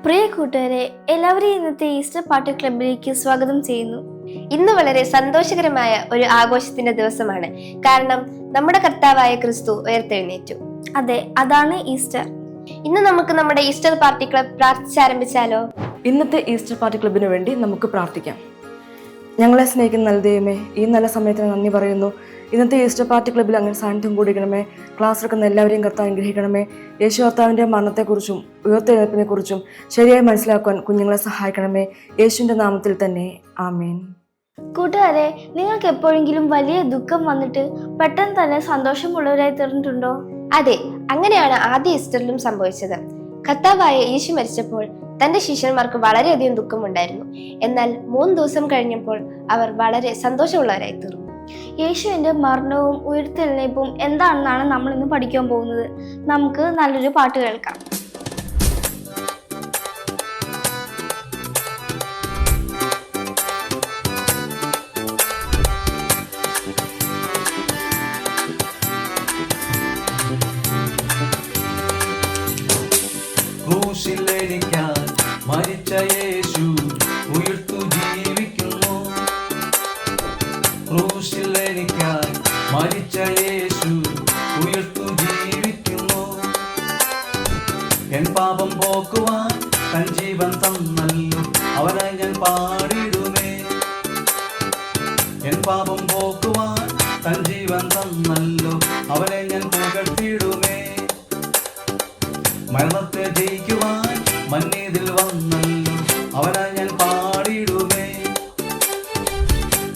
പ്രിയ കൂട്ടുകാരെ, എല്ലാവരെയും ഇന്നത്തെ ഈസ്റ്റർ പാർട്ടി ക്ലബിലേക്ക് സ്വാഗതം ചെയ്യുന്നു. ഇന്ന് വളരെ സന്തോഷകരമായ ഒരു ആഘോഷത്തിന്റെ ദിവസമാണ്. കാരണം നമ്മുടെ കർത്താവായ ക്രിസ്തു ഉയർത്തെഴുന്നേറ്റു. അതെ, അതാണ് ഈസ്റ്റർ. ഇന്ന് നമുക്ക് നമ്മുടെ ഈസ്റ്റർ പാർട്ടി ക്ലബ് പ്രാർത്ഥിച്ചാരംഭിച്ചാലോ? ഇന്നത്തെ ഈസ്റ്റർ പാർട്ടി ക്ലബിന് വേണ്ടി നമുക്ക് പ്രാർത്ഥിക്കാം. ഞങ്ങളെ സ്നേഹിക്കുന്ന നല്ല ദൈവമേ, ഈ നല്ല സമയത്തിന് നന്ദി പറയുന്നു. ഇന്നത്തെ ഈസ്റ്റർ പാർട്ടി ക്ലബ്ബിൽ അങ്ങനെ സാന്നിധ്യം കൂടിക്കണമേ. ക്ലാസ് എടുക്കുന്ന എല്ലാവരെയും കർത്താവ് അനുഗ്രഹിക്കണമേ. യേശു കർത്താവിൻ്റെ മരണത്തെക്കുറിച്ചും ഉയർത്തെഴുന്നേൽപ്പിനെക്കുറിച്ചും ശരിയായി മനസ്സിലാക്കുവാൻ കുഞ്ഞുങ്ങളെ സഹായിക്കണമേ. യേശുവിൻ്റെ നാമത്തിൽ തന്നെ, ആമേൻ. കൂട്ടുകാരെ, നിങ്ങൾക്ക് എപ്പോഴെങ്കിലും വലിയ ദുഃഖം വന്നിട്ട് പെട്ടെന്ന് തന്നെ സന്തോഷമുള്ളവരായി തീർന്നിട്ടുണ്ടോ? അതെ, അങ്ങനെയാണ് ആദ്യ ഈസ്റ്ററിലും സംഭവിച്ചത്. കർത്താവായ യേശു മരിച്ചപ്പോൾ തന്റെ ശിഷ്യന്മാർക്ക് വളരെയധികം ദുഃഖമുണ്ടായിരുന്നു. എന്നാൽ 3 ദിവസം കഴിഞ്ഞപ്പോൾ അവർ വളരെ സന്തോഷമുള്ളവരായി തീർന്നു. യേശുവിന്റെ മരണവും ഉയർത്തെഴുന്നേൽപ്പും എന്താണെന്നാണ് നമ്മൾ ഇന്ന് പഠിക്കാൻ പോകുന്നത്. നമുക്ക് നല്ലൊരു പാട്ട് കേൾക്കാം. ക്രൂശിലെനിക്കായി മരിച്ച യേശു ഉയർത്തു ജീവിക്കുന്നു. ക്രൂശിലെനിക്കായി മരിച്ച യേശു ഉയർത്തു ജീവിക്കുന്നു. എൻ പാപം പോക്കുവാൻ തൻ ജീവൻ തന്നല്ലോ, അവനായി ഞാൻ പാടിടുമേ. എൻ പാപം പോക്കുവാൻ തൻ ജീവൻ തന്നല്ലോ, അവനെ ഞാൻ പുകഴ്ത്തിടുമേ. മരണത്തെ ജയിക്കുവാൻ മന്നീതിൽ വന്നല്ലോ, അവനായി ഞാൻ പാടിടുമേ.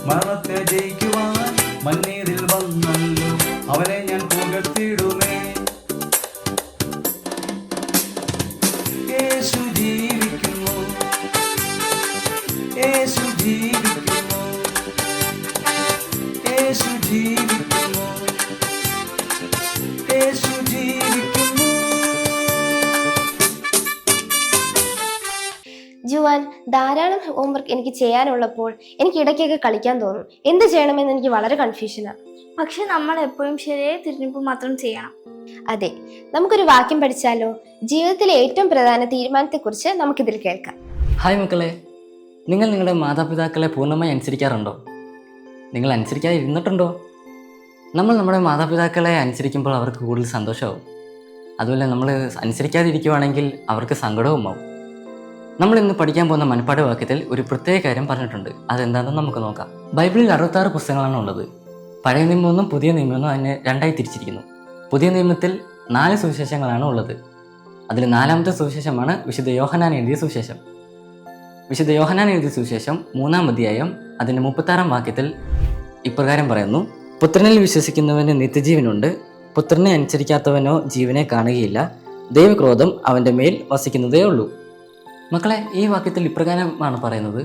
മരണത്തെ ജയിക്കുവാൻ മന്നീതിൽ വന്നല്ലോ, അവനെ ഞാൻ പുകഴ്ത്തിടുമേ. യേശു ജീവിക്കുന്നു, യേശു ജീവിക്കുന്നു, യേശു ജീവിക്കുന്നു, യേശു ജീവിക്കുന്നു. ജുവാൻ, ധാരാളം ഹോംവർക്ക് എനിക്ക് ചെയ്യാനുള്ളപ്പോൾ എനിക്ക് ഇടയ്ക്കൊക്കെ കളിക്കാൻ തോന്നും. എന്ത് ചെയ്യണമെന്ന് എനിക്ക് വളരെ കൺഫ്യൂഷനാണ്. പക്ഷെ നമ്മൾ എപ്പോഴും ശരിയായ തിരഞ്ഞെടുപ്പ് മാത്രം ചെയ്യണം. അതെ, നമുക്കൊരു വാക്യം പഠിച്ചാലോ? ജീവിതത്തിലെ ഏറ്റവും പ്രധാന തീരുമാനത്തെക്കുറിച്ച് നമുക്കിതിൽ കേൾക്കാം. ഹായ് മക്കളെ, നിങ്ങൾ നിങ്ങളുടെ മാതാപിതാക്കളെ പൂർണ്ണമായി അനുസരിക്കാറുണ്ടോ? നിങ്ങൾ അനുസരിക്കാതെ ഇരുന്നിട്ടുണ്ടോ? നമ്മൾ നമ്മുടെ മാതാപിതാക്കളെ അനുസരിക്കുമ്പോൾ അവർക്ക് കൂടുതൽ സന്തോഷമാവും. അതുപോലെ നമ്മൾ അനുസരിക്കാതെ ഇരിക്കുവാണെങ്കിൽ അവർക്ക് സങ്കടവും ആവും. നമ്മൾ ഇന്ന് പഠിക്കാൻ പോകുന്ന മനപ്പാഠ വാക്യത്തിൽ ഒരു പ്രത്യേക കാര്യം പറഞ്ഞിട്ടുണ്ട്. അതെന്താണെന്ന് നമുക്ക് നോക്കാം. ബൈബിളിൽ 66 പുസ്തകങ്ങളാണ് ഉള്ളത്. പഴയ നിയമമെന്നും പുതിയ നിയമമെന്നും അതിനെ 2ആയി തിരിച്ചിരിക്കുന്നു. പുതിയ നിയമത്തിൽ 4 സുവിശേഷങ്ങളാണ് ഉള്ളത്. അതിൽ 4ാമത്തെ സുവിശേഷമാണ് വിശുദ്ധ യോഹന്നാൻ എഴുതിയ സുവിശേഷം. വിശുദ്ധ യോഹന്നാൻ എഴുതിയ സുവിശേഷം 3-ാം അധ്യായം അതിൻ്റെ 36-ാം വാക്യത്തിൽ ഇപ്രകാരം പറയുന്നു: പുത്രനിൽ വിശ്വസിക്കുന്നവന് നിത്യജീവനുണ്ട്, പുത്രനെ അനുസരിക്കാത്തവനോ ജീവനെ കാണുകയില്ല, ദൈവക്രോധം അവൻ്റെ മേൽ വസിക്കുന്നതേ ഉള്ളൂ. മക്കളെ, ഈ വാക്യത്തിൽ ഇപ്രകാരമാണ് പറയുന്നത്: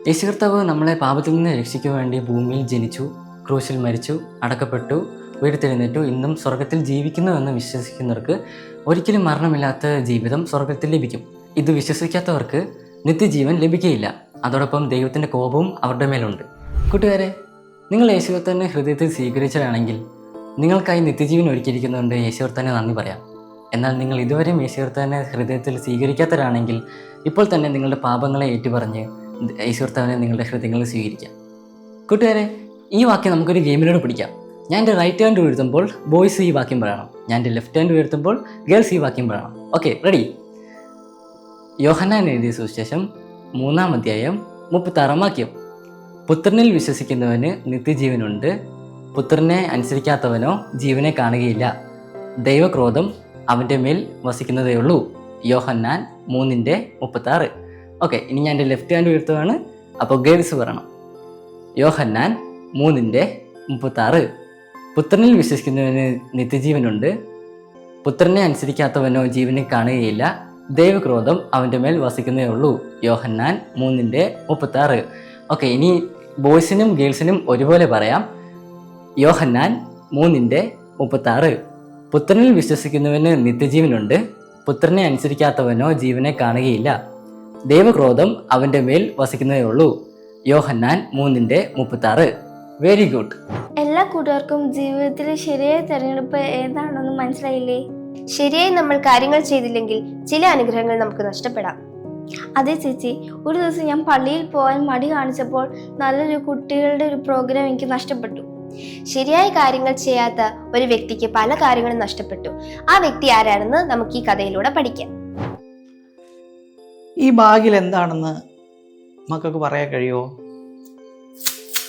യേശു കർത്താവ് നമ്മളെ പാപത്തിൽ നിന്ന് രക്ഷിക്കാൻ വേണ്ടി ഭൂമിയിൽ ജനിച്ചു, ക്രൂശിൽ മരിച്ചു, അടക്കപ്പെട്ടു, ഉയർത്തെഴുന്നേറ്റു, ഇന്നും സ്വർഗത്തിൽ ജീവിക്കുന്നുവെന്ന് വിശ്വസിക്കുന്നവർക്ക് ഒരിക്കലും മരണമില്ലാത്ത ജീവിതം സ്വർഗത്തിൽ ലഭിക്കും. ഇത് വിശ്വസിക്കാത്തവർക്ക് നിത്യജീവൻ ലഭിക്കുകയില്ല. അതോടൊപ്പം ദൈവത്തിൻ്റെ കോപവും അവരുടെ മേലുണ്ട്. കൂട്ടുകാരെ, നിങ്ങൾ യേശു കർത്താവിനെ ഹൃദയത്തിൽ സ്വീകരിച്ചതാണെങ്കിൽ നിങ്ങൾക്കായി നിത്യജീവൻ ഒരുക്കിയിരിക്കുന്നുണ്ട്. യേശു കർത്താവിനെ നന്ദി പറയാം. എന്നാൽ നിങ്ങൾ ഇതുവരെയും യേശു കർത്താവിനെ ഹൃദയത്തിൽ സ്വീകരിക്കാത്തവരാണെങ്കിൽ ഇപ്പോൾ തന്നെ നിങ്ങളുടെ പാപങ്ങളെ ഏറ്റുപറഞ്ഞ് യേശു കർത്താവിനെ നിങ്ങളുടെ ഹൃദയങ്ങളിൽ സ്വീകരിക്കാം. കൂട്ടുകാരെ, ഈ വാക്യം നമുക്കൊരു ഗെയിമിലൂടെ പിടിക്കാം. ഞാൻ എൻ്റെ റൈറ്റ് ഹാൻഡ് ഉയർത്തുമ്പോൾ ബോയ്സ് ഈ വാക്യം പറയണം, ഞാൻ എൻ്റെ ലെഫ്റ്റ് ഹാൻഡ് ഉയർത്തുമ്പോൾ ഗേൾസ് ഈ വാക്യം പറയണം. Okay, ready? യോഹന്നാൻ എഴുതിയ സുവിശേഷം 3-ാം അധ്യായം 36-ാം വാക്യം: പുത്രനിൽ വിശ്വസിക്കുന്നവന് നിത്യജീവനുണ്ട്, പുത്രനെ അനുസരിക്കാത്തവനോ ജീവനെ കാണുകയില്ല, ദൈവക്രോധം അവൻ്റെ മേൽ വസിക്കുന്നതേ ഉള്ളൂ. യോഹന്നാൻ 3:36. ഓക്കെ, ഇനി ഞാൻ എൻ്റെ ലെഫ്റ്റ് ഹാൻഡ് ഉയർത്തുകയാണ്. അപ്പോൾ ഗേൾസ് പറയണം. യോഹന്നാൻ 3:36: പുത്രനിൽ വിശ്വസിക്കുന്നവന് നിത്യജീവനുണ്ട്, പുത്രനെ അനുസരിക്കാത്തവനോ ജീവനെ കാണുകയില്ല, ദൈവക്രോധം അവൻ്റെ മേൽ വസിക്കുന്നതേ ഉള്ളൂ. യോഹന്നാൻ 3:36. ഓക്കെ, ഇനി ബോയ്സിനും ഗേൾസിനും ഒരുപോലെ പറയാം. യോഹന്നാൻ 3:36: പുത്രനിൽ വിശ്വസിക്കുന്നവന് നിത്യജീവനുണ്ട്, പുത്രനെ അനുസരിക്കാത്തവനോ ജീവനെ കാണുകയില്ല, ദൈവക്രോധം അവൻ്റെ മേൽ വസിക്കുന്നതേ ഉള്ളൂ. യോഹന്നാൻ 3:36. Very good. എല്ലാ കൂട്ടുകാർക്കും ജീവിതത്തിലെ ശരിയായ തിരഞ്ഞെടുപ്പ് ഏതാണെന്ന് മനസ്സിലായില്ലേ? ശരിയായി നമ്മൾ കാര്യങ്ങൾ ചെയ്തില്ലെങ്കിൽ ചില അനുഗ്രഹങ്ങൾ നമുക്ക് നഷ്ടപ്പെടാം. അതെ ചേച്ചി, ഒരു ദിവസം ഞാൻ പള്ളിയിൽ പോകാൻ മടി കാണിച്ചപ്പോൾ നല്ലൊരു കുട്ടികളുടെ ഒരു പ്രോഗ്രാം എനിക്ക് നഷ്ടപ്പെട്ടു. ശരിയായ കാര്യങ്ങൾ ചെയ്യാത്ത ഒരു വ്യക്തിക്ക് പല കാര്യങ്ങളും നഷ്ടപ്പെട്ടു. ആ വ്യക്തി ആരാണെന്ന് നമുക്ക് ഈ കഥയിലൂടെ പഠിക്കാം. ഈ ബാഗിൽ എന്താണെന്ന് മക്കൾക്ക് പറയാൻ കഴിയുമോ?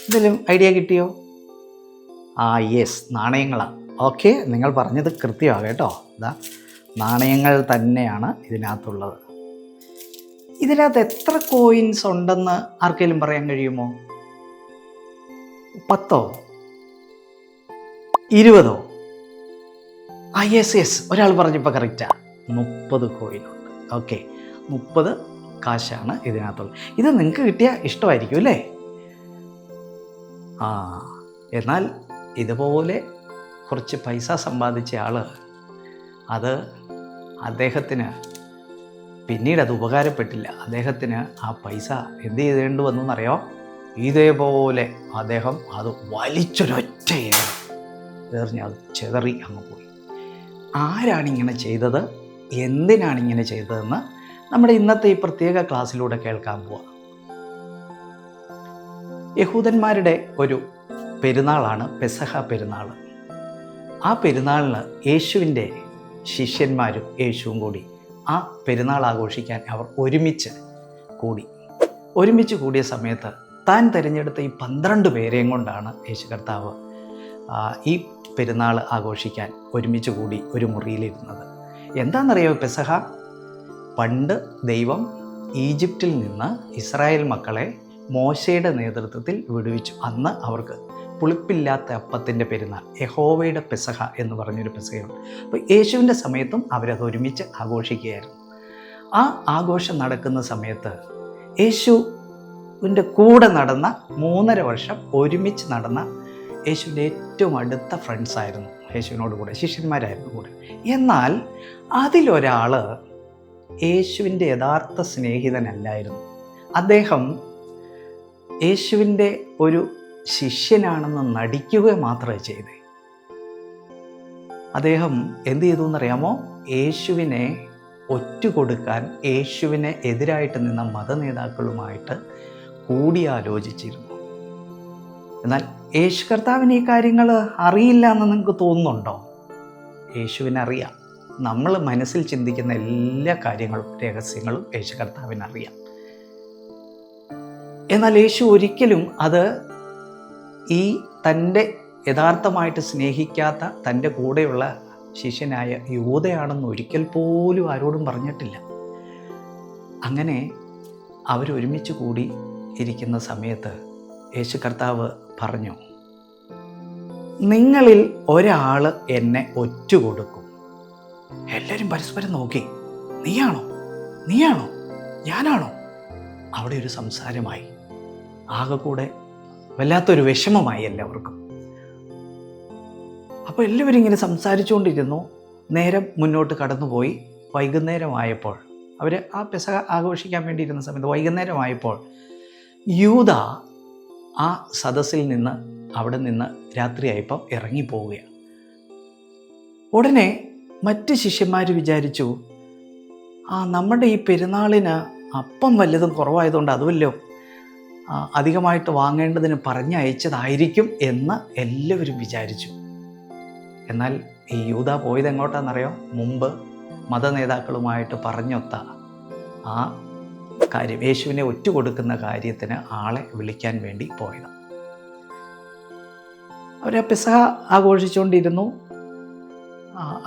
എന്തെങ്കിലും ഐഡിയ കിട്ടിയോ? യെസ്, നാണയങ്ങളാണ്. ഓക്കെ, നിങ്ങൾ പറഞ്ഞത് കൃത്യമാണ് കേട്ടോ. ഇതാ നാണയങ്ങൾ തന്നെയാണ് ഇതിനകത്തുള്ളത്. ഇതിനകത്ത് എത്ര കോയിൻസ് ഉണ്ടെന്ന് ആർക്കെങ്കിലും പറയാൻ കഴിയുമോ? 10 20? യെസ്, ഒരാൾ പറഞ്ഞപ്പോൾ കറക്റ്റാ. 30 കോയിനുണ്ട്. ഓക്കെ, 30 കാശാണ് ഇതിനകത്തുള്ളത്. ഇത് നിങ്ങൾക്ക് കിട്ടിയ ഇഷ്ടമായിരിക്കും അല്ലേ? എന്നാൽ ഇതുപോലെ കുറച്ച് പൈസ സമ്പാദിച്ച ആൾ അത് അദ്ദേഹത്തിന് പിന്നീട് അത് ഉപകാരപ്പെട്ടില്ല. അദ്ദേഹത്തിന് ആ പൈസ എന്ത് ചെയ്തേണ്ടി വന്നു എന്നറിയോ? ഇതേപോലെ അദ്ദേഹം അത് വലിച്ചൊരൊറ്റ എറിഞ്ഞ് അത് ചെതറി അങ്ങ് പോയി. ആരാണിങ്ങനെ ചെയ്തത്, എന്തിനാണിങ്ങനെ ചെയ്തതെന്ന് നമ്മുടെ ഇന്നത്തെ ഈ പ്രത്യേക ക്ലാസ്സിലൂടെ കേൾക്കാൻ പോവാം. യഹൂദന്മാരുടെ ഒരു പെരുന്നാളാണ് പെസഹ പെരുന്നാൾ. ആ പെരുന്നാളിന് യേശുവിൻ്റെ ശിഷ്യന്മാരും യേശുവും കൂടി ആ പെരുന്നാൾ ആഘോഷിക്കാൻ അവർ ഒരുമിച്ച് കൂടിയ സമയത്ത് താൻ തിരഞ്ഞെടുത്ത ഈ 12 പേരെയും കൊണ്ടാണ് യേശു കർത്താവ് ഈ പെരുന്നാൾ ആഘോഷിക്കാൻ ഒരുമിച്ച് കൂടി ഒരു മുറിയിലിരുന്നത്. എന്താണെന്നറിയോ പെസഹ? പണ്ട് ദൈവം ഈജിപ്തിൽ നിന്ന് ഇസ്രായേൽ മക്കളെ മോശയുടെ നേതൃത്വത്തിൽ വിടുവിച്ചു. അന്ന് അവർക്ക് പുളിപ്പില്ലാത്ത അപ്പത്തിൻ്റെ പെരുന്നാൾ, യഹോവയുടെ പെസഹ എന്ന് പറഞ്ഞൊരു പെസഹയുണ്ട്. അപ്പോൾ യേശുവിൻ്റെ സമയത്തും അവരത് ഒരുമിച്ച് ആഘോഷിക്കുകയായിരുന്നു. ആ ആഘോഷം നടക്കുന്ന സമയത്ത് യേശുവിൻ്റെ കൂടെ നടന്ന 3.5 വർഷം ഒരുമിച്ച് നടന്ന യേശുവിൻ്റെ ഏറ്റവും അടുത്ത ഫ്രണ്ട്സായിരുന്നു യേശുവിനോട് കൂടെ, ശിഷ്യന്മാരായിരുന്നു കൂടെ. എന്നാൽ അതിലൊരാൾ യേശുവിൻ്റെ യഥാർത്ഥ സ്നേഹിതനല്ലായിരുന്നു. അദ്ദേഹം യേശുവിൻ്റെ ഒരു ശിഷ്യനാണെന്ന് നടിക്കുക മാത്രമേ ചെയ്തേ. അദ്ദേഹം എന്ത് ചെയ്തു എന്നറിയാമോ? യേശുവിനെ ഒറ്റുകൊടുക്കാൻ യേശുവിനെ എതിരായിട്ട് നിന്ന മതനേതാക്കളുമായിട്ട് കൂടിയാലോചിച്ചിരുന്നു. എന്നാൽ യേശു കർത്താവിന് ഈ കാര്യങ്ങൾ അറിയില്ല എന്ന് നിങ്ങൾക്ക് തോന്നുന്നുണ്ടോ? യേശുവിനറിയാം. നമ്മൾ മനസ്സിൽ ചിന്തിക്കുന്ന എല്ലാ കാര്യങ്ങളും രഹസ്യങ്ങളും യേശു കർത്താവിനറിയാം. എന്നാൽ യേശു ഒരിക്കലും അത് ഈ തൻ്റെ യഥാർത്ഥമായിട്ട് സ്നേഹിക്കാത്ത തൻ്റെ കൂടെയുള്ള ശിഷ്യനായ യൂദയാണെന്ന് ഒരിക്കൽ പോലും ആരോടും പറഞ്ഞിട്ടില്ല. അങ്ങനെ അവരൊരുമിച്ച് കൂടി ഇരിക്കുന്ന സമയത്ത് യേശു കർത്താവ് പറഞ്ഞു, നിങ്ങളിൽ ഒരാൾ എന്നെ ഒറ്റുകൊടുക്കും. എല്ലാവരും പരസ്പരം നോക്കി, നീയാണോ ഞാനാണോ? അവിടെ ഒരു സംസാരമായി. ആകെ കൂടെ വല്ലാത്തൊരു വിഷമമായി എല്ലാവർക്കും. അപ്പോൾ എല്ലാവരും ഇങ്ങനെ സംസാരിച്ചുകൊണ്ടിരുന്നു. നേരം മുന്നോട്ട് കടന്നുപോയി. വൈകുന്നേരമായപ്പോൾ അവർ ആ പെസഹ ആഘോഷിക്കാൻ വേണ്ടി ഇരുന്ന സമയത്ത് വൈകുന്നേരമായപ്പോൾ യൂദ ആ സദസ്സിൽ നിന്ന് അവിടെ നിന്ന് രാത്രിയായപ്പോൾ ഇറങ്ങിപ്പോവുകയാണ്. ഉടനെ മറ്റ് ശിഷ്യന്മാർ വിചാരിച്ചു, നമ്മുടെ ഈ പെരുന്നാളിന് അപ്പം വല്ലതും കുറവായതുകൊണ്ട് അതുമല്ലോ അധികമായിട്ട് വാങ്ങേണ്ടതിന് പറഞ്ഞയച്ചതായിരിക്കും എന്ന് എല്ലാവരും വിചാരിച്ചു. എന്നാൽ ഈ യൂദ പോയത് എങ്ങോട്ടാണെന്നറിയോ? മുമ്പ് മതനേതാക്കളുമായിട്ട് പറഞ്ഞൊത്ത ആ കാര്യം, യേശുവിനെ ഒറ്റുകൊടുക്കുന്ന കാര്യത്തിന് ആളെ വിളിക്കാൻ വേണ്ടി പോയതാണ്. അവർ പെസഹ ആഘോഷിച്ചുകൊണ്ടിരുന്നു.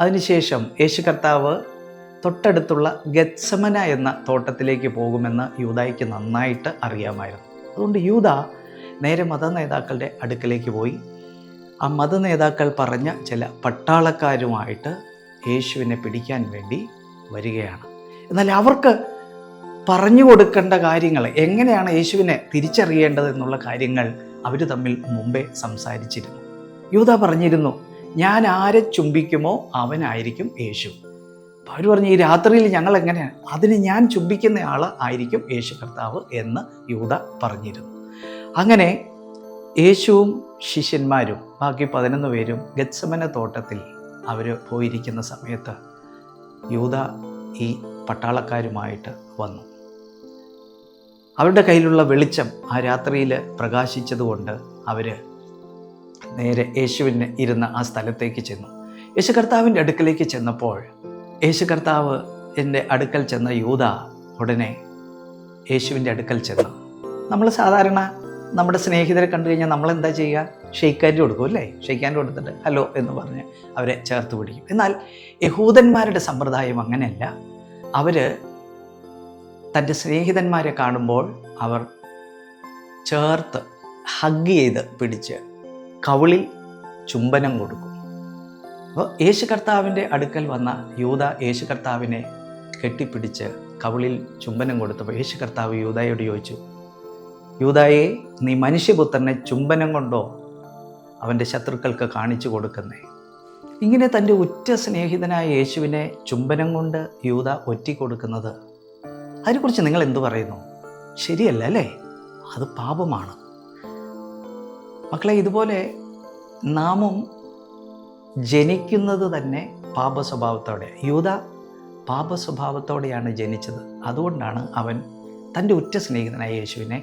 അതിനുശേഷം യേശു കർത്താവ് തൊട്ടടുത്തുള്ള ഗത്സമന എന്ന തോട്ടത്തിലേക്ക് പോകുമെന്ന് യൂദായ്ക്ക് നന്നായിട്ട് അറിയാമായിരുന്നു. അതുകൊണ്ട് യൂദ നേരെ മതനേതാക്കളുടെ അടുക്കലേക്ക് പോയി. ആ മതനേതാക്കൾ പറഞ്ഞ ചില പട്ടാളക്കാരുമായിട്ട് യേശുവിനെ പിടിക്കാൻ വേണ്ടി വരികയാണ്. എന്നാൽ അവർക്ക് പറഞ്ഞു കൊടുക്കേണ്ട കാര്യങ്ങൾ, എങ്ങനെയാണ് യേശുവിനെ തിരിച്ചറിയേണ്ടത് എന്നുള്ള കാര്യങ്ങൾ അവർ തമ്മിൽ മുമ്പേ സംസാരിച്ചിരുന്നു. യൂദ പറഞ്ഞിരുന്നു, ഞാൻ ആരെ ചുംബിക്കുമോ അവനായിരിക്കും യേശു. അപ്പോൾ അവർ പറഞ്ഞു, ഈ രാത്രിയിൽ ഞങ്ങൾ എങ്ങനെയാണ്, അതിന് ഞാൻ ചുംബിക്കുന്ന ആൾ ആയിരിക്കും യേശു കർത്താവ് എന്ന് യൂദ പറഞ്ഞിരുന്നു. അങ്ങനെ യേശുവും ശിഷ്യന്മാരും ബാക്കി 11 പേരും ഗത്സമന തോട്ടത്തിൽ അവർ പോയിരിക്കുന്ന സമയത്ത് യൂദ ഈ പട്ടാളക്കാരുമായിട്ട് വന്നു. അവരുടെ കയ്യിലുള്ള വെളിച്ചം ആ രാത്രിയിൽ പ്രകാശിച്ചതുകൊണ്ട് അവർ നേരെ യേശുവിന് ഇരുന്ന ആ സ്ഥലത്തേക്ക് ചെന്നു. യേശു കർത്താവിൻ്റെ അടുക്കലേക്ക് ചെന്നപ്പോൾ യേശു കർത്താവ് എൻ്റെ അടുക്കൽ ചെന്ന യൂദ ഉടനെ യേശുവിൻ്റെ അടുക്കൽ ചെന്നു. നമ്മൾ സാധാരണ നമ്മുടെ സ്നേഹിതരെ കണ്ടു കഴിഞ്ഞാൽ നമ്മളെന്താ ചെയ്യുക? ഷെയ്ക്ക് ഹാൻഡ് കൊടുക്കും അല്ലേ? ഷെയ്ക്ക് ഹാൻഡ് കൊടുത്തിട്ട് ഹലോ എന്ന് പറഞ്ഞ് അവരെ ചേർത്ത് പിടിക്കും. എന്നാൽ യഹൂദന്മാരുടെ സമ്പ്രദായം അങ്ങനെയല്ല. അവർ തൻ്റെ സ്നേഹിതന്മാരെ കാണുമ്പോൾ അവർ ചേർത്ത് ഹഗ് ചെയ്ത് പിടിച്ച് കവിളിൽ ചുംബനം കൊടുക്കും. അപ്പോൾ യേശു കർത്താവിൻ്റെ അടുക്കൽ വന്ന യൂദ യേശു കർത്താവിനെ കെട്ടിപ്പിടിച്ച് കവിളിൽ ചുംബനം കൊടുത്തപ്പോൾ യേശു കർത്താവ് യൂദായോട് ചോദിച്ചു, യൂദായെ, നീ മനുഷ്യപുത്രനെ ചുംബനം കൊണ്ടോ അവൻ്റെ ശത്രുക്കൾക്ക് കാണിച്ചു കൊടുക്കുന്നേ? ഇങ്ങനെ തൻ്റെ ഉറ്റ സ്നേഹിതനായ യേശുവിനെ ചുംബനം കൊണ്ട് യൂദ ഒറ്റിക്കൊടുക്കുന്നത്, അതിനെക്കുറിച്ച് നിങ്ങൾ എന്തു പറയുന്നു? ശരിയല്ല അല്ലേ? അത് പാപമാണ്. മക്കളെ, ഇതുപോലെ നാമും ജനിക്കുന്നത് തന്നെ പാപസ്വഭാവത്തോടെ. യൂദ പാപസ്വഭാവത്തോടെയാണ് ജനിച്ചത്. അതുകൊണ്ടാണ് അവൻ തൻ്റെ ഉറ്റ സ്നേഹിതനായ യേശുവിനെ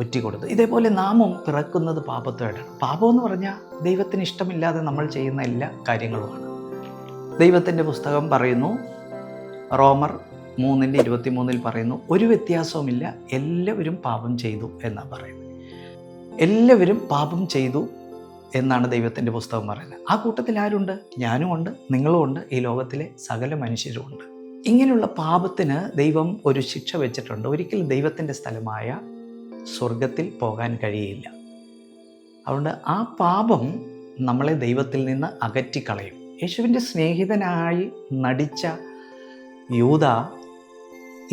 ഒറ്റിക്കൊടുത്തത്. ഇതേപോലെ നാമും പിറക്കുന്നത് പാപത്തോടെയാണ്. പാപം എന്ന് പറഞ്ഞാൽ ദൈവത്തിന് ഇഷ്ടമില്ലാതെ നമ്മൾ ചെയ്യുന്ന എല്ലാ കാര്യങ്ങളുമാണ്. ദൈവത്തിൻ്റെ പുസ്തകം പറയുന്നു, റോമർ 3:23 പറയുന്നു, ഒരു വ്യത്യാസവുമില്ല, എല്ലാവരും പാപം ചെയ്തു എന്നാണ് പറയുന്നത്. എല്ലാവരും പാപം ചെയ്തു എന്നാണ് ദൈവത്തിൻ്റെ പുസ്തകം പറയുന്നത്. ആ കൂട്ടത്തിൽ ആരുണ്ട്? ഞാനും ഉണ്ട്, നിങ്ങളും ഉണ്ട്, ഈ ലോകത്തിലെ സകല മനുഷ്യരും ഉണ്ട്. ഇങ്ങനെയുള്ള പാപത്തിന് ദൈവം ഒരു ശിക്ഷ വെച്ചിട്ടുണ്ട്. ഒരിക്കലും ദൈവത്തിൻ്റെ സ്ഥലമായ സ്വർഗത്തിൽ പോകാൻ കഴിയില്ല. അതുകൊണ്ട് ആ പാപം നമ്മളെ ദൈവത്തിൽ നിന്ന് അകറ്റിക്കളയും. യേശുവിൻ്റെ സ്നേഹിതനായി നടിച്ച യൂദ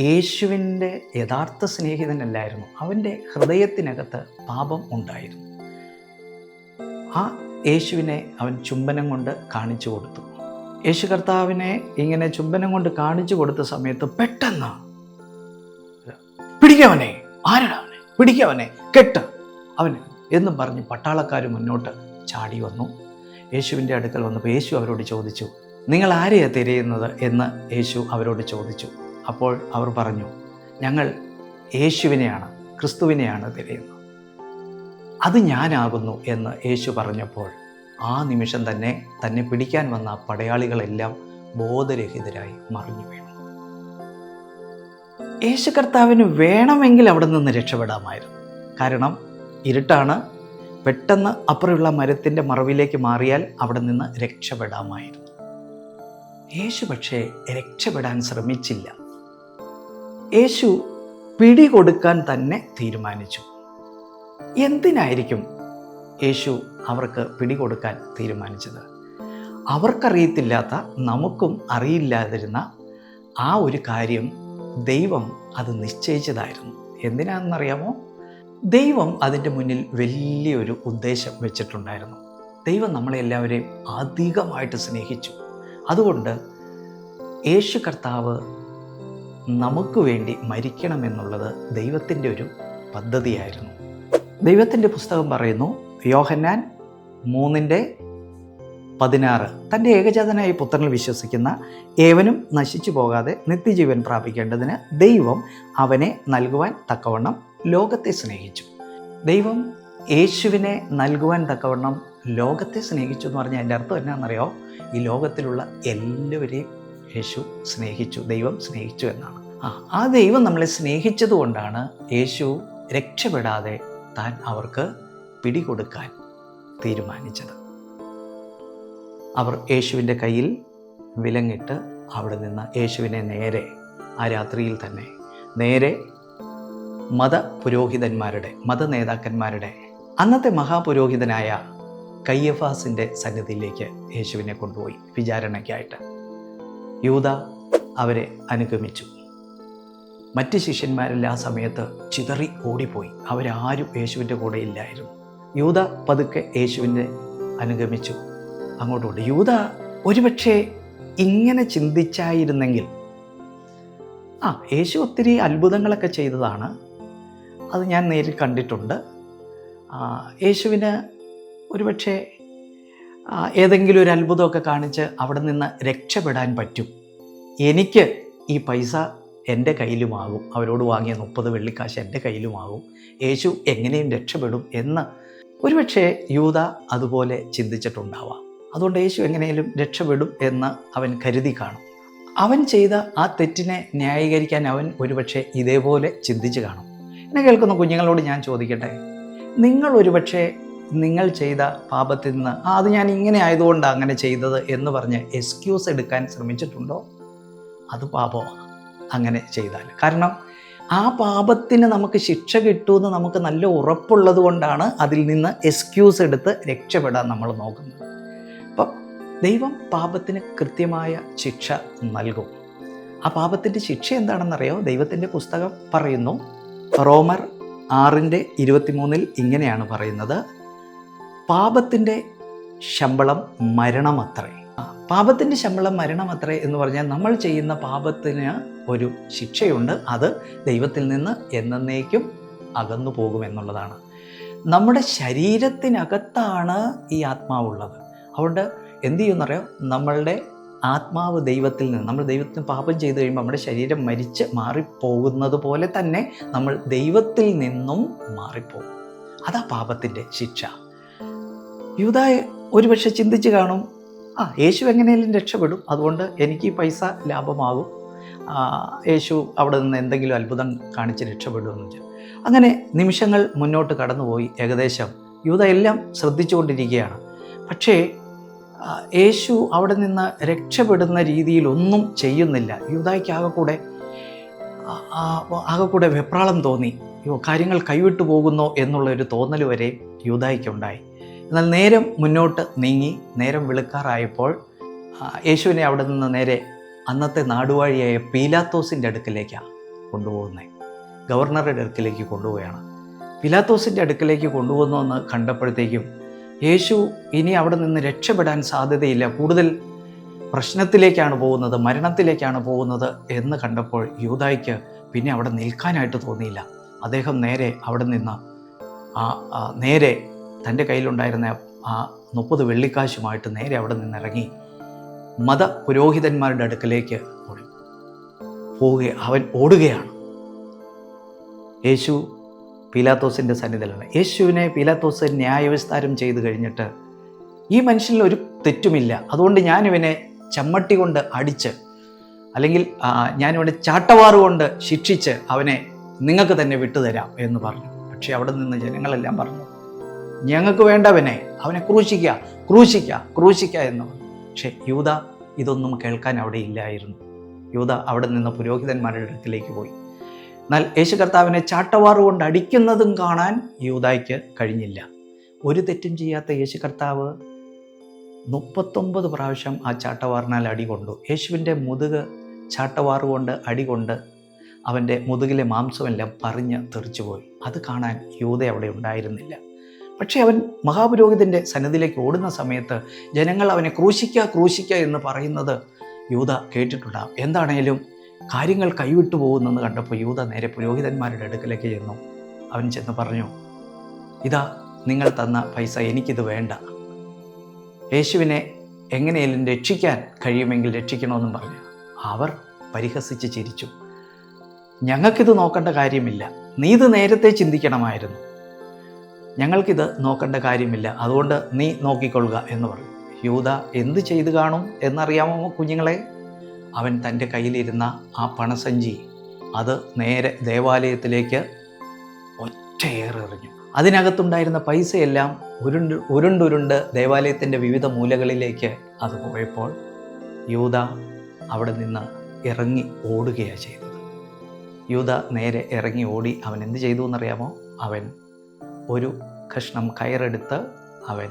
യേശുവിൻ്റെ യഥാർത്ഥ സ്നേഹിതനല്ലായിരുന്നു. അവൻ്റെ ഹൃദയത്തിനകത്ത് പാപം ഉണ്ടായിരുന്നു. ആ യേശുവിനെ അവൻ ചുംബനം കൊണ്ട് കാണിച്ചു കൊടുത്തു. യേശു കർത്താവിനെ ഇങ്ങനെ ചുംബനം കൊണ്ട് കാണിച്ചു കൊടുത്ത സമയത്ത് പെട്ടെന്ന് പിടിക്കവനെ, ആരടാവനെ, പിടിക്കവനെ, കെട്ട് അവന് എന്നും പറഞ്ഞ് പട്ടാളക്കാർ മുന്നോട്ട് ചാടി വന്നു. യേശുവിൻ്റെ അടുക്കൽ വന്നപ്പോൾ യേശു അവരോട് ചോദിച്ചു, നിങ്ങൾ ആരെയാണ് തിരയുന്നത് എന്ന് യേശു അവരോട് ചോദിച്ചു. അപ്പോൾ അവർ പറഞ്ഞു, ഞങ്ങൾ യേശുവിനെയാണ്, ക്രിസ്തുവിനെയാണ് തിരയുന്നത്. അത് ഞാനാകുന്നു എന്ന് യേശു പറഞ്ഞപ്പോൾ ആ നിമിഷം തന്നെ തന്നെ പിടിക്കാൻ വന്ന പടയാളികളെല്ലാം ബോധരഹിതരായി മറിഞ്ഞു വീണു. യേശു കർത്താവിന് വേണമെങ്കിൽ അവിടെ നിന്ന് രക്ഷപ്പെടാമായിരുന്നു. കാരണം ഇരുട്ടാണ്. പെട്ടെന്ന് അപ്പുറമുള്ള മരത്തിൻ്റെ മറവിലേക്ക് മാറിയാൽ അവിടെ നിന്ന് രക്ഷപ്പെടാമായിരുന്നു. യേശു പക്ഷേ രക്ഷപ്പെടാൻ ശ്രമിച്ചില്ല. യേശു പിടികൊടുക്കാൻ തന്നെ തീരുമാനിച്ചു. എന്തിനായിരിക്കും യേശു അവർക്ക് പിടികൊടുക്കാൻ തീരുമാനിച്ചത്? അവർക്കറിയത്തില്ലാത്ത, നമുക്കും അറിയില്ലാതിരുന്ന ആ ഒരു കാര്യം ദൈവം അത് നിശ്ചയിച്ചതായിരുന്നു. എന്തിനാണെന്നറിയാമോ? ദൈവം അതിൻ്റെ മുന്നിൽ വലിയൊരു ഉദ്ദേശം വെച്ചിട്ടുണ്ടായിരുന്നു. ദൈവം നമ്മളെല്ലാവരെയും അധികമായിട്ട് സ്നേഹിച്ചു. അതുകൊണ്ട് യേശു കർത്താവ് നമുക്ക് വേണ്ടി മരിക്കണമെന്നുള്ളത് ദൈവത്തിൻ്റെ ഒരു പദ്ധതിയായിരുന്നു. ദൈവത്തിൻ്റെ പുസ്തകം പറയുന്നു, യോഹന്നാൻ 3:16, തൻ്റെ ഏകജാതനായ പുത്രനിൽ വിശ്വസിക്കുന്ന ഏവനും നശിച്ചു പോകാതെ നിത്യജീവൻ പ്രാപിക്കേണ്ടതിന് ദൈവം അവനെ നൽകുവാൻ തക്കവണ്ണം ലോകത്തെ സ്നേഹിച്ചു. ദൈവം യേശുവിനെ നൽകുവാൻ തക്കവണ്ണം ലോകത്തെ സ്നേഹിച്ചു എന്ന് പറഞ്ഞാൽ എൻ്റെ അർത്ഥം എന്നാണെന്നറിയോ? ഈ ലോകത്തിലുള്ള എല്ലാവരെയും യേശു സ്നേഹിച്ചു, ദൈവം സ്നേഹിച്ചു എന്നാണ്. ആ ദൈവം നമ്മളെ സ്നേഹിച്ചതുകൊണ്ടാണ് യേശു രക്ഷപ്പെടാതെ താൻ അവർക്ക് പിടികൊടുക്കാൻ തീരുമാനിച്ചത്. അവർ യേശുവിൻ്റെ കയ്യിൽ വിലങ്ങിട്ട് അവിടെ നിന്ന് യേശുവിനെ നേരെ ആ രാത്രിയിൽ തന്നെ നേരെ മത നേതാക്കന്മാരുടെ അന്നത്തെ മഹാപുരോഹിതനായ കയ്യഫാസിൻ്റെ സന്നിധിയിലേക്ക് യേശുവിനെ കൊണ്ടുപോയി വിചാരണയ്ക്കായിട്ട്. യൂദ അവരെ അനുഗമിച്ചു. മറ്റ് ശിഷ്യന്മാരെല്ലാം ആ സമയത്ത് ചിതറി ഓടിപ്പോയി. അവരാരും യേശുവിൻ്റെ കൂടെ ഇല്ലായിരുന്നു. യൂദ പതുക്കെ യേശുവിനെ അനുഗമിച്ചു അങ്ങോട്ടുകൊണ്ട്. യൂദ ഒരുപക്ഷെ ഇങ്ങനെ ചിന്തിച്ചായിരുന്നെങ്കിൽ, യേശു ഒത്തിരി അത്ഭുതങ്ങളൊക്കെ ചെയ്തതാണ്, അത് ഞാൻ നേരിൽ കണ്ടിട്ടുണ്ട്. യേശുവിന് ഒരുപക്ഷെ ഏതെങ്കിലും ഒരു അത്ഭുതമൊക്കെ കാണിച്ച് അവിടെ നിന്ന് രക്ഷപ്പെടാൻ പറ്റും. എനിക്ക് ഈ പൈസ എൻ്റെ കയ്യിലുമാകും, അവരോട് വാങ്ങിയ 30 വെള്ളിക്കാശ് എൻ്റെ കയ്യിലുമാകും, യേശു എങ്ങനെയും രക്ഷപ്പെടും എന്ന് ഒരുപക്ഷെ യൂദ അതുപോലെ ചിന്തിച്ചിട്ടുണ്ടാവാം. അതുകൊണ്ട് യേശു എങ്ങനെയും രക്ഷപ്പെടും എന്ന് അവൻ കരുതി കാണും. അവൻ ചെയ്ത ആ തെറ്റിനെ ന്യായീകരിക്കാൻ അവൻ ഒരുപക്ഷെ ഇതേപോലെ ചിന്തിച്ച് കാണും. എന്നെ കേൾക്കുന്ന കുഞ്ഞുങ്ങളോട് ഞാൻ ചോദിക്കട്ടെ, നിങ്ങൾ ഒരുപക്ഷെ നിങ്ങൾ ചെയ്ത പാപത്തിൽ നിന്ന് അത് ഞാൻ ഇങ്ങനെ ആയതുകൊണ്ടാണ് അങ്ങനെ ചെയ്തത് എന്ന് പറഞ്ഞ് എക്സ്ക്യൂസ് എടുക്കാൻ ശ്രമിച്ചിട്ടുണ്ടോ? അത് പാപമാണ് അങ്ങനെ ചെയ്താൽ. കാരണം ആ പാപത്തിന് നമുക്ക് ശിക്ഷ കിട്ടുമെന്ന് നമുക്ക് നല്ല ഉറപ്പുള്ളത് കൊണ്ടാണ് അതിൽ നിന്ന് എക്സ്ക്യൂസ് എടുത്ത് രക്ഷപ്പെടാൻ നമ്മൾ നോക്കുന്നത്. അപ്പം ദൈവം പാപത്തിന് കൃത്യമായ ശിക്ഷ നൽകും. ആ പാപത്തിൻ്റെ ശിക്ഷ എന്താണെന്നറിയോ? ദൈവത്തിൻ്റെ പുസ്തകം പറയുന്നു, റോമർ 6:23 ഇങ്ങനെയാണ് പറയുന്നത്, പാപത്തിൻ്റെ ശമ്പളം മരണമത്രേ. പാപത്തിൻ്റെ ശമ്പളം മരണമത്രേ എന്ന് പറഞ്ഞാൽ നമ്മൾ ചെയ്യുന്ന പാപത്തിന് ഒരു ശിക്ഷയുണ്ട്, അത് ദൈവത്തിൽ നിന്ന് എന്നേക്കും അകന്നു പോകുമെന്നുള്ളതാണ്. നമ്മുടെ ശരീരത്തിനകത്താണ് ഈ ആത്മാവുള്ളത്. അതുകൊണ്ട് എന്ത് ചെയ്യുമെന്നറിയോ? നമ്മളുടെ ആത്മാവ് ദൈവത്തിൽ നിന്ന്, നമ്മൾ ദൈവത്തിന് പാപം ചെയ്തു കഴിയുമ്പോൾ നമ്മുടെ ശരീരം മരിച്ച് മാറിപ്പോകുന്നത് പോലെ തന്നെ നമ്മൾ ദൈവത്തിൽ നിന്നും മാറിപ്പോകും. അതാ പാപത്തിൻ്റെ ശിക്ഷ. യൂദാ ഒരുപക്ഷെ ചിന്തിച്ച് കാണും, യേശു എങ്ങനെയും രക്ഷപ്പെടും, അതുകൊണ്ട് എനിക്ക് ഈ പൈസ ലാഭമാകും, യേശു അവിടെ നിന്ന് എന്തെങ്കിലും അത്ഭുതം കാണിച്ച് രക്ഷപ്പെടുമെന്ന് വെച്ചാൽ. അങ്ങനെ നിമിഷങ്ങൾ മുന്നോട്ട് കടന്നുപോയി. ഏകദേശം യൂദാ എല്ലാം ശ്രദ്ധിച്ചുകൊണ്ടിരിക്കുകയാണ്. പക്ഷേ യേശു അവിടെ നിന്ന് രക്ഷപ്പെടുന്ന രീതിയിലൊന്നും ചെയ്യുന്നില്ല. യൂദായ്ക്ക് ആകെക്കൂടെ വെപ്രാളം തോന്നി. കാര്യങ്ങൾ കൈവിട്ടു പോകുന്നോ എന്നുള്ളൊരു തോന്നൽ വരെ യൂദായ്ക്കുണ്ടായി. എന്നാൽ നേരം മുന്നോട്ട് നീങ്ങി, നേരം വെളുക്കാറായപ്പോൾ യേശുവിനെ അവിടെ നിന്ന് നേരെ അന്നത്തെ നാടുവാഴിയായ പീലാത്തോസിൻ്റെ അടുക്കിലേക്കാണ് കൊണ്ടുപോകുന്നത്. ഗവർണറുടെ അടുക്കിലേക്ക് കൊണ്ടുപോവുകയാണ്. പീലാത്തോസിൻ്റെ അടുക്കിലേക്ക് കൊണ്ടുപോകുന്നതെന്ന് കണ്ടപ്പോഴത്തേക്കും യേശു ഇനി അവിടെ നിന്ന് രക്ഷപ്പെടാൻ സാധ്യതയില്ല, കൂടുതൽ പ്രശ്നത്തിലേക്കാണ് പോകുന്നത്, മരണത്തിലേക്കാണ് പോകുന്നത് എന്ന് കണ്ടപ്പോൾ യൂദായ്ക്ക് പിന്നെ അവിടെ നിൽക്കാനായിട്ട് തോന്നിയില്ല. അദ്ദേഹം നേരെ അവിടെ നിന്ന് നേരെ തൻ്റെ കയ്യിലുണ്ടായിരുന്ന ആ 30 വെള്ളിക്കാശുമായിട്ട് നേരെ അവിടെ നിന്നിറങ്ങി മത പുരോഹിതന്മാരുടെ അടുക്കലേക്ക് അവൻ ഓടുകയാണ്. യേശു പീലാത്തോസിൻ്റെ സന്നിധിയിലാണ്. യേശുവിനെ പീലാത്തോസ് ന്യായവിസ്താരം ചെയ്ത് കഴിഞ്ഞിട്ട്, ഈ മനുഷ്യനിൽ ഒരു തെറ്റുമില്ല, അതുകൊണ്ട് ഞാനിവനെ ചമ്മട്ടി കൊണ്ട് അടിച്ച്, അല്ലെങ്കിൽ ഞാനിവനെ ചാട്ടവാറ് കൊണ്ട് ശിക്ഷിച്ച് അവനെ നിങ്ങൾക്ക് തന്നെ വിട്ടുതരാം എന്ന് പറഞ്ഞു. പക്ഷേ അവിടെ നിന്ന് ജനങ്ങളെല്ലാം പറഞ്ഞു, ഞങ്ങൾക്ക് വേണ്ടവനെ, അവനെ ക്രൂശിക്കുക എന്ന് പറഞ്ഞു. പക്ഷേ യൂദാ ഇതൊന്നും കേൾക്കാൻ അവിടെ ഇല്ലായിരുന്നു. യൂദാ അവിടെ നിന്ന് പുരോഹിതന്മാരുടെ അടുക്കിലേക്ക് പോയി. എന്നാൽ യേശു കർത്താവിനെ ചാട്ടവാറ് കൊണ്ട് അടിക്കുന്നതും കാണാൻ യൂദായ്ക്ക് കഴിഞ്ഞില്ല. ഒരു തെറ്റും ചെയ്യാത്ത യേശു കർത്താവ് 39 പ്രാവശ്യം ആ ചാട്ടവാറിനാൽ അടികൊണ്ടു. യേശുവിൻ്റെ മുതുക് ചാട്ടവാറ് കൊണ്ട് അടികൊണ്ട് അവൻ്റെ മുതുകിലെ മാംസമെല്ലാം പറഞ്ഞ് തെറിച്ചുപോയി. അത് കാണാൻ യൂദ അവിടെ ഉണ്ടായിരുന്നില്ല. പക്ഷേ അവൻ മഹാപുരോഹിതൻ്റെ സന്നിധിയിലേക്ക് ഓടുന്ന സമയത്ത് ജനങ്ങൾ അവനെ ക്രൂശിക്കുക എന്ന് പറയുന്നത് യൂദ കേട്ടിട്ടുണ്ടാകും. എന്താണേലും കാര്യങ്ങൾ കൈവിട്ടു പോകുന്നെന്ന് കണ്ടപ്പോൾ യൂദ നേരെ പുരോഹിതന്മാരുടെ അടുക്കലേക്ക് ചെന്നു. അവൻ ചെന്ന് പറഞ്ഞു, ഇതാ നിങ്ങൾ തന്ന പൈസ, എനിക്കിത് വേണ്ട. യേശുവിനെ എങ്ങനെയെങ്കിലും രക്ഷിക്കാൻ കഴിയുമെങ്കിൽ രക്ഷിക്കണമെന്നും പറഞ്ഞു. അവർ പരിഹസിച്ച് ചിരിച്ചു. ഞങ്ങൾക്കിത് നോക്കേണ്ട കാര്യമില്ല, നീ ഇത് നേരത്തെ ചിന്തിക്കണമായിരുന്നു, ഞങ്ങൾക്കിത് നോക്കേണ്ട കാര്യമില്ല, അതുകൊണ്ട് നീ നോക്കിക്കൊള്ളുക എന്ന് പറഞ്ഞു. യൂദ എന്ത് ചെയ്തു കാണും എന്നറിയാമോ കുഞ്ഞുങ്ങളെ? അവൻ തൻ്റെ കയ്യിലിരുന്ന ആ പണസഞ്ചി അത് നേരെ ദേവാലയത്തിലേക്ക് ഒറ്റയേറെറിഞ്ഞു. അതിനകത്തുണ്ടായിരുന്ന പൈസയെല്ലാം ഉരുണ്ടുരുണ്ട് ദേവാലയത്തിൻ്റെ വിവിധ മൂലകളിലേക്ക് അത് പോയപ്പോൾ യൂദ അവിടെ നിന്ന് ഇറങ്ങി ഓടുകയാണ് ചെയ്തത്. യൂദ നേരെ ഇറങ്ങി ഓടി. അവൻ എന്ത് ചെയ്തു എന്നറിയാമോ? അവൻ ഒരു കഷ്ണം കയറെടുത്ത് അവൻ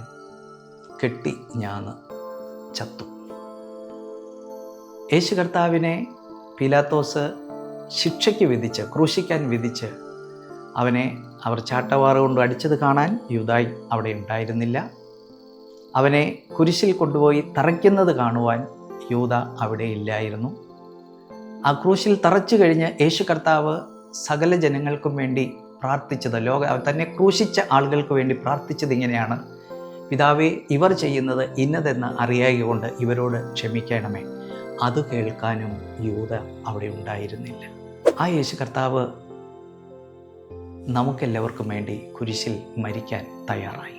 കെട്ടി ഞാന്ന് ചത്തു. യേശു കർത്താവിനെ പീലാത്തോസ് ശിക്ഷയ്ക്ക് വിധിച്ച്, ക്രൂശിക്കാൻ വിധിച്ച് അവനെ അവർ ചാട്ടവാറ് കൊണ്ട് അടിച്ചത് കാണാൻ യൂദായ് അവിടെ ഉണ്ടായിരുന്നില്ല. അവനെ കുരിശിൽ കൊണ്ടുപോയി തറയ്ക്കുന്നത് കാണുവാൻ യൂദ അവിടെ ഇല്ലായിരുന്നു. ആ ക്രൂശിൽ തറച്ചു കഴിഞ്ഞ് യേശു കർത്താവ് സകല ജനങ്ങൾക്കും വേണ്ടി പ്രാർത്ഥിച്ചത്, തന്നെ ക്രൂശിച്ച ആളുകൾക്ക് വേണ്ടി പ്രാർത്ഥിച്ചത് ഇങ്ങനെയാണ്: പിതാവേ, ഇവർ ചെയ്യുന്നത് ഇന്നതെന്ന് അറിയായകൊണ്ട് ഇവരോട് ക്ഷമിക്കണമേ. അത് കേൾക്കാനും യൂദ അവിടെ ഉണ്ടായിരുന്നില്ല. ആ യേശു കർത്താവ് നമുക്കെല്ലാവർക്കും വേണ്ടി കുരിശിൽ മരിക്കാൻ തയ്യാറായി.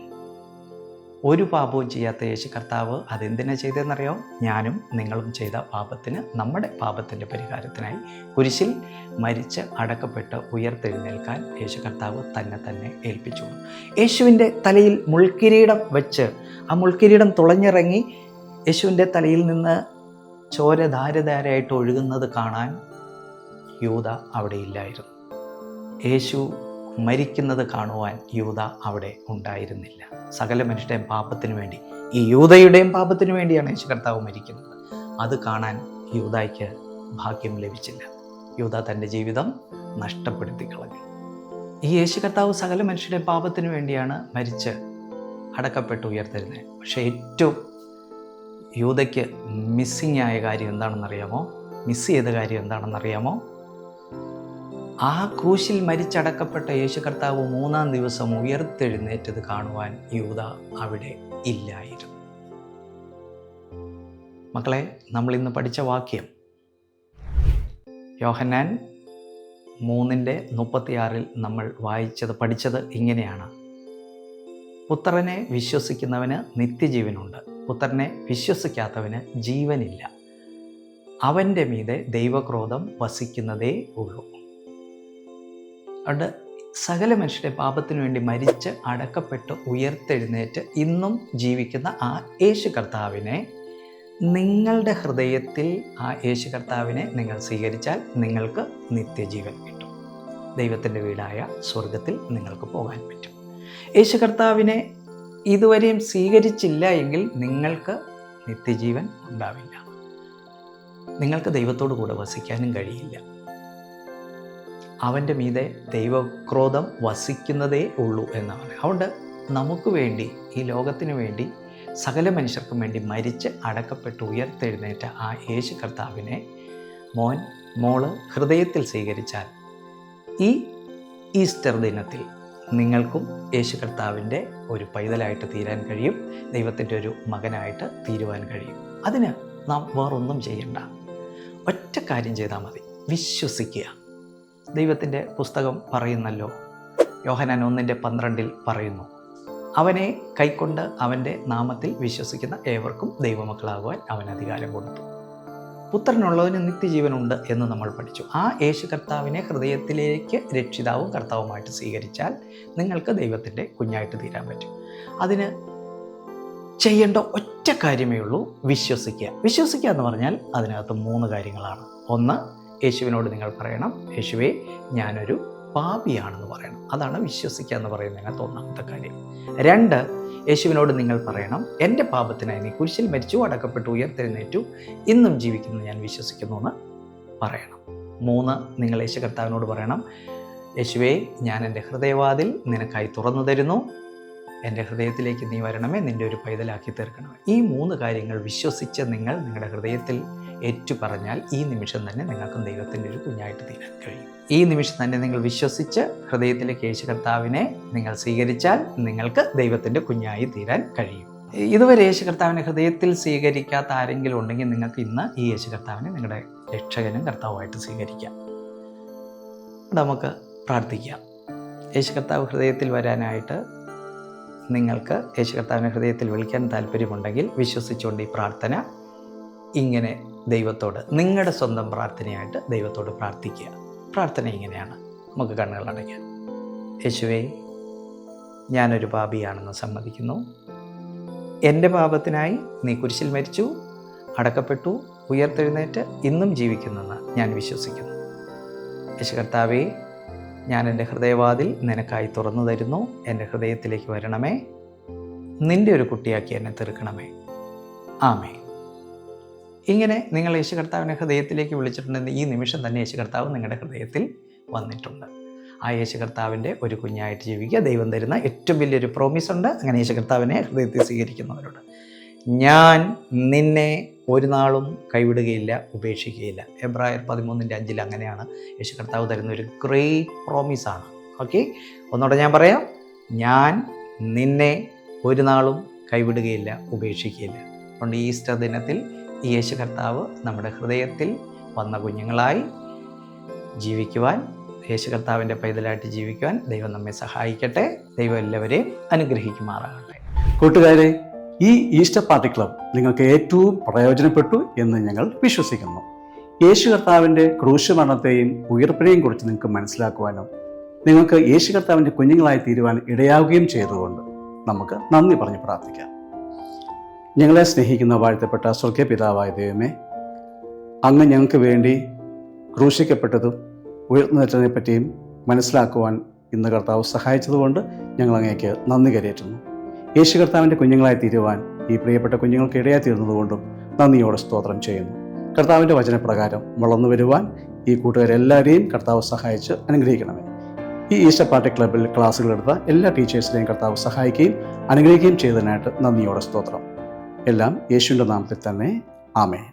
ഒരു പാപവും ചെയ്യാത്ത യേശു കർത്താവ് അതെന്തിനാ ചെയ്തതെന്നറിയോ? ഞാനും നിങ്ങളും ചെയ്ത പാപത്തിന്, നമ്മുടെ പാപത്തിൻ്റെ പരിഹാരത്തിനായി കുരിശിൽ മരിച്ച് അടക്കപ്പെട്ട് ഉയർത്തെഴുന്നേൽക്കാൻ യേശു കർത്താവ് തന്നെ ഏൽപ്പിച്ചു. യേശുവിൻ്റെ തലയിൽ മുൾക്കിരീടം വെച്ച് ആ മുൾക്കിരീടം തുളഞ്ഞിറങ്ങി യേശുവിൻ്റെ തലയിൽ നിന്ന് ചോര ധാരധാരയായിട്ട് ഒഴുകുന്നത് കാണാൻ യൂദ അവിടെ ഇല്ലായിരുന്നു. യേശു മരിക്കുന്നത് കാണുവാൻ യൂദ അവിടെ ഉണ്ടായിരുന്നില്ല. സകല മനുഷ്യരുടെയും പാപത്തിനു വേണ്ടി, ഈ യൂദയുടെയും പാപത്തിനു വേണ്ടിയാണ് യേശു കർത്താവ് മരിക്കുന്നത്. അത് കാണാൻ യൂദയ്ക്ക് ഭാഗ്യം ലഭിച്ചില്ല. യൂദ തൻ്റെ ജീവിതം നഷ്ടപ്പെടുത്തി കളഞ്ഞു. ഈ യേശു കർത്താവ് സകല മനുഷ്യരുടെയും പാപത്തിനു വേണ്ടിയാണ് മരിച്ച് അടക്കപ്പെട്ട് ഉയർത്തെഴുന്നേൽ. പക്ഷേ ഏറ്റവും യൂദയ്ക്ക് മിസ്സിങ് ആയ കാര്യം എന്താണെന്നറിയാമോ? മിസ് ചെയ്ത കാര്യം എന്താണെന്നറിയാമോ? ആ ക്രൂശിൽ മരിച്ചടക്കപ്പെട്ട യേശു കർത്താവ് 3-ാം ദിവസം ഉയർത്തെഴുന്നേറ്റത് കാണുവാൻ യൂദ അവിടെ ഇല്ലായിരുന്നു. മക്കളെ, നമ്മൾ ഇന്ന് പഠിച്ച വാക്യം യോഹന്നാൻ 3:36 നമ്മൾ പഠിച്ചത് ഇങ്ങനെയാണ്: പുത്രനെ വിശ്വസിക്കുന്നവന് നിത്യജീവനുണ്ട്, പുത്രനെ വിശ്വസിക്കാത്തവന് ജീവനില്ല. അവൻ്റെ മീതെ ദൈവക്രോധം വസിക്കുന്നതേ ഉള്ളൂ. അതുകൊണ്ട് സകല മനുഷ്യരുടെ പാപത്തിനു വേണ്ടി മരിച്ച് അടക്കപ്പെട്ട് ഉയർത്തെഴുന്നേറ്റ് ഇന്നും ജീവിക്കുന്ന ആ യേശു കർത്താവിനെ, നിങ്ങളുടെ ഹൃദയത്തിൽ ആ യേശു കർത്താവിനെ നിങ്ങൾ സ്വീകരിച്ചാൽ നിങ്ങൾക്ക് നിത്യജീവൻ കിട്ടും. ദൈവത്തിൻ്റെ വീടായ സ്വർഗത്തിൽ നിങ്ങൾക്ക് പോകാൻ പറ്റും. യേശു കർത്താവിനെ ഇതുവരെയും സ്വീകരിച്ചില്ല എങ്കിൽ നിങ്ങൾക്ക് നിത്യജീവൻ ഉണ്ടാവില്ല. നിങ്ങൾക്ക് ദൈവത്തോടു കൂടെ വസിക്കാനും കഴിയില്ല. അവൻ്റെ മീതെ ദൈവക്രോധം വസിക്കുന്നതേ ഉള്ളൂ എന്നാണ്. അതുകൊണ്ട് നമുക്ക് വേണ്ടി, ഈ ലോകത്തിന് വേണ്ടി, സകല മനുഷ്യർക്കും വേണ്ടി മരിച്ച് അടക്കപ്പെട്ട് ഉയർത്തെഴുന്നേറ്റ ആ യേശു കർത്താവിനെ മോള് ഹൃദയത്തിൽ സ്വീകരിച്ചാൽ ഈ ഈസ്റ്റർ ദിനത്തിൽ നിങ്ങൾക്കും യേശു കർത്താവിൻ്റെ ഒരു പൈതലായിട്ട് തീരാൻ കഴിയും. ദൈവത്തിൻ്റെ ഒരു മകനായിട്ട് തീരുവാൻ കഴിയും. അതിന് നാം വേറൊന്നും ചെയ്യണ്ട. ഒറ്റ കാര്യം ചെയ്താൽ മതി: വിശ്വസിക്കുക. ദൈവത്തിൻ്റെ പുസ്തകം പറയുന്നല്ലോ, യോഹന്നാൻ 1:12 പറയുന്നു, അവനെ കൈക്കൊണ്ട് അവൻ്റെ നാമത്തിൽ വിശ്വസിക്കുന്ന ഏവർക്കും ദൈവമക്കളാകുവാൻ അവൻ അധികാരം കൊടുത്തു. പുത്രനുള്ളവന് നിത്യജീവനുണ്ട് എന്ന് നമ്മൾ പഠിച്ചു. ആ യേശു കർത്താവിനെ ഹൃദയത്തിലേക്ക് രക്ഷിതാവും കർത്താവുമായിട്ട് സ്വീകരിച്ചാൽ നിങ്ങൾക്ക് ദൈവത്തിൻ്റെ കുഞ്ഞായിട്ട് തീരാൻ പറ്റും. അതിന് ചെയ്യേണ്ട ഒറ്റ കാര്യമേ ഉള്ളൂ: വിശ്വസിക്കുക. വിശ്വസിക്കുക എന്ന് പറഞ്ഞാൽ അതിനകത്ത് 3 കാര്യങ്ങളാണ്. ഒന്ന്, യേശുവിനോട് നിങ്ങൾ പറയണം, യേശുവേ, ഞാനൊരു പാപിയാണെന്ന് പറയണം. അതാണ് വിശ്വസിക്കുക എന്ന് പറയുന്നതിനകത്ത് ഒന്നാമത്തെ കാര്യം. 2, യേശുവിനോട് നിങ്ങൾ പറയണം, എൻ്റെ പാപത്തിനായി നീ കുരിശിൽ മരിച്ചു, അടക്കപ്പെട്ടു, ഉയർത്തെഴുന്നേറ്റു, ഇന്നും ജീവിക്കുന്നു ഞാൻ വിശ്വസിക്കുന്നു എന്ന് പറയണം. 3, നിങ്ങൾ യേശു കർത്താവിനോട് പറയണം, യേശുവേ, ഞാൻ എൻ്റെ ഹൃദയവാതിൽ നിനക്കായി തുറന്നു തരുന്നു, എൻ്റെ ഹൃദയത്തിലേക്ക് നീ വരണമേ, നിൻ്റെ ഒരു പൈതലാക്കി തീർക്കണമേ. ഈ 3 കാര്യങ്ങൾ വിശ്വസിച്ച് നിങ്ങൾ നിങ്ങളുടെ ഹൃദയത്തിൽ ഏറ്റുപറഞ്ഞാൽ ഈ നിമിഷം തന്നെ നിങ്ങൾക്കും ദൈവത്തിൻ്റെ ഒരു കുഞ്ഞായിട്ട് തീരാൻ കഴിയും. ഈ നിമിഷം തന്നെ നിങ്ങൾ വിശ്വസിച്ച് ഹൃദയത്തിലേക്ക് യേശു കർത്താവിനെ നിങ്ങൾ സ്വീകരിച്ചാൽ നിങ്ങൾക്ക് ദൈവത്തിൻ്റെ കുഞ്ഞായി തീരാൻ കഴിയും. ഇതുവരെ യേശു കർത്താവിനെ ഹൃദയത്തിൽ സ്വീകരിക്കാത്ത ആരെങ്കിലും ഉണ്ടെങ്കിൽ നിങ്ങൾക്ക് ഇന്ന് ഈ യേശു കർത്താവിനെ നിങ്ങളുടെ രക്ഷകനും കർത്താവുമായിട്ട് സ്വീകരിക്കാം. നമുക്ക് പ്രാർത്ഥിക്കാം. യേശു കർത്താവ് ഹൃദയത്തിൽ വരാനായിട്ട് നിങ്ങൾക്ക് യേശു കർത്താവിനെ ഹൃദയത്തിൽ വിളിക്കാൻ താല്പര്യമുണ്ടെങ്കിൽ വിശ്വസിച്ചുകൊണ്ട് ഈ പ്രാർത്ഥന ഇങ്ങനെ ദൈവത്തോട്, നിങ്ങളുടെ സ്വന്തം പ്രാർത്ഥനയായിട്ട് ദൈവത്തോട് പ്രാർത്ഥിക്കുക. പ്രാർത്ഥന ഇങ്ങനെയാണ്. നമുക്ക് കണ്ണുകൾ അടയ്ക്കാം. യേശുവേ, ഞാനൊരു പാപിയാണെന്ന് സമ്മതിക്കുന്നു. എൻ്റെ പാപത്തിനായി നീ കുരിശിൽ മരിച്ചു, അടക്കപ്പെട്ടു, ഉയർത്തെഴുന്നേറ്റ് ഇന്നും ജീവിക്കുന്നെന്ന് ഞാൻ വിശ്വസിക്കുന്നു. യേശു കർത്താവേ, ഞാൻ എൻ്റെ ഹൃദയവാതിൽ നിനക്കായി തുറന്നു തരുന്നു. എൻ്റെ ഹൃദയത്തിലേക്ക് വരണമേ, നിൻ്റെ ഒരു കുട്ടിയാക്കി എന്നെ തീർക്കണമേ. ആമേൻ. ഇങ്ങനെ നിങ്ങൾ യേശു കർത്താവിനെ ഹൃദയത്തിലേക്ക് വിളിച്ചിട്ടുണ്ടെങ്കിൽ ഈ നിമിഷം തന്നെ യേശു കർത്താവ് നിങ്ങളുടെ ഹൃദയത്തിൽ വന്നിട്ടുണ്ട്. ആ യേശു കർത്താവിൻ്റെ ഒരു കുഞ്ഞായിട്ട് ജീവിക്കുക. ദൈവം തരുന്ന ഏറ്റവും വലിയൊരു പ്രോമിസ് ഉണ്ട്. അങ്ങനെ യേശു കർത്താവിനെ ഹൃദയത്തിൽ സ്വീകരിക്കുന്നവരോട്, ഞാൻ നിന്നെ ഒരു നാളും കൈവിടുകയില്ല, ഉപേക്ഷിക്കുകയില്ല. എബ്രായർ 13:5 അങ്ങനെയാണ് യേശു കർത്താവ് തരുന്ന ഒരു ഗ്രേറ്റ് പ്രോമിസാണ്. ഓക്കെ, ഒന്നുകൂടെ ഞാൻ പറയാം, ഞാൻ നിന്നെ ഒരു നാളും കൈവിടുകയില്ല, ഉപേക്ഷിക്കുകയില്ല. അതുകൊണ്ട് ഈസ്റ്റർ ദിനത്തിൽ ഈ യേശു കർത്താവ് നമ്മുടെ ഹൃദയത്തിൽ വന്ന കുഞ്ഞുങ്ങളായി ജീവിക്കുവാൻ, യേശു കർത്താവിൻ്റെ പൈതലായിട്ട് ജീവിക്കുവാൻ ദൈവം നമ്മെ സഹായിക്കട്ടെ. ദൈവം എല്ലാവരെയും അനുഗ്രഹിക്കുമാറാകട്ടെ. കൂട്ടുകാരെ, ഈ ഈസ്റ്റർ പാർട്ടി ക്ലബ് നിങ്ങൾക്ക് ഏറ്റവും പ്രയോജനപ്പെട്ടു എന്ന് ഞങ്ങൾ വിശ്വസിക്കുന്നു. യേശു കർത്താവിൻ്റെ ക്രൂശ് മരണത്തെയും ഉയർപ്പിനെയും കുറിച്ച് നിങ്ങൾക്ക് മനസ്സിലാക്കുവാനും നിങ്ങൾക്ക് യേശു കർത്താവിൻ്റെ കുഞ്ഞുങ്ങളായി തീരുവാൻ ഇടയാവുകയും ചെയ്തുകൊണ്ട് നമുക്ക് നന്ദി പറഞ്ഞ് പ്രാർത്ഥിക്കാം. ഞങ്ങളെ സ്നേഹിക്കുന്ന വാഴ്ത്തപ്പെട്ട സ്വർഗീയ പിതാവായ ദൈവമേ, അങ്ങ് ഞങ്ങൾക്ക് വേണ്ടി ക്രൂശിക്കപ്പെട്ടതും ഉയർന്നേറ്റതിനെ പറ്റിയും മനസ്സിലാക്കുവാൻ ഇന്ന് കർത്താവ് സഹായിച്ചതുകൊണ്ട് ഞങ്ങൾ അങ്ങേക്ക് നന്ദി കരയേറ്റുന്നു. യേശു കർത്താവിൻ്റെ കുഞ്ഞുങ്ങളായി തീരുവാൻ ഈ പ്രിയപ്പെട്ട കുഞ്ഞുങ്ങൾക്ക് ഇടയായി തീർന്നതുകൊണ്ടും നന്ദിയോടെ സ്തോത്രം ചെയ്യുന്നു. കർത്താവിൻ്റെ വചനപ്രകാരം വളർന്നു വരുവാൻ ഈ കൂട്ടുകാരെല്ലാവരെയും കർത്താവ് സഹായിച്ച് അനുഗ്രഹിക്കണമേ. ഈ ഈസ്റ്റർ പാർട്ടി ക്ലബ്ബിൽ ക്ലാസ്സുകളെടുത്ത എല്ലാ ടീച്ചേഴ്സിനെയും കർത്താവ് സഹായിക്കുകയും അനുഗ്രഹിക്കുകയും ചെയ്തതിനായിട്ട് നന്ദിയോടെ സ്തോത്രം. എല്ലാം യേശുവിൻ്റെ നാമത്തിൽ തന്നെ. ആമേൻ.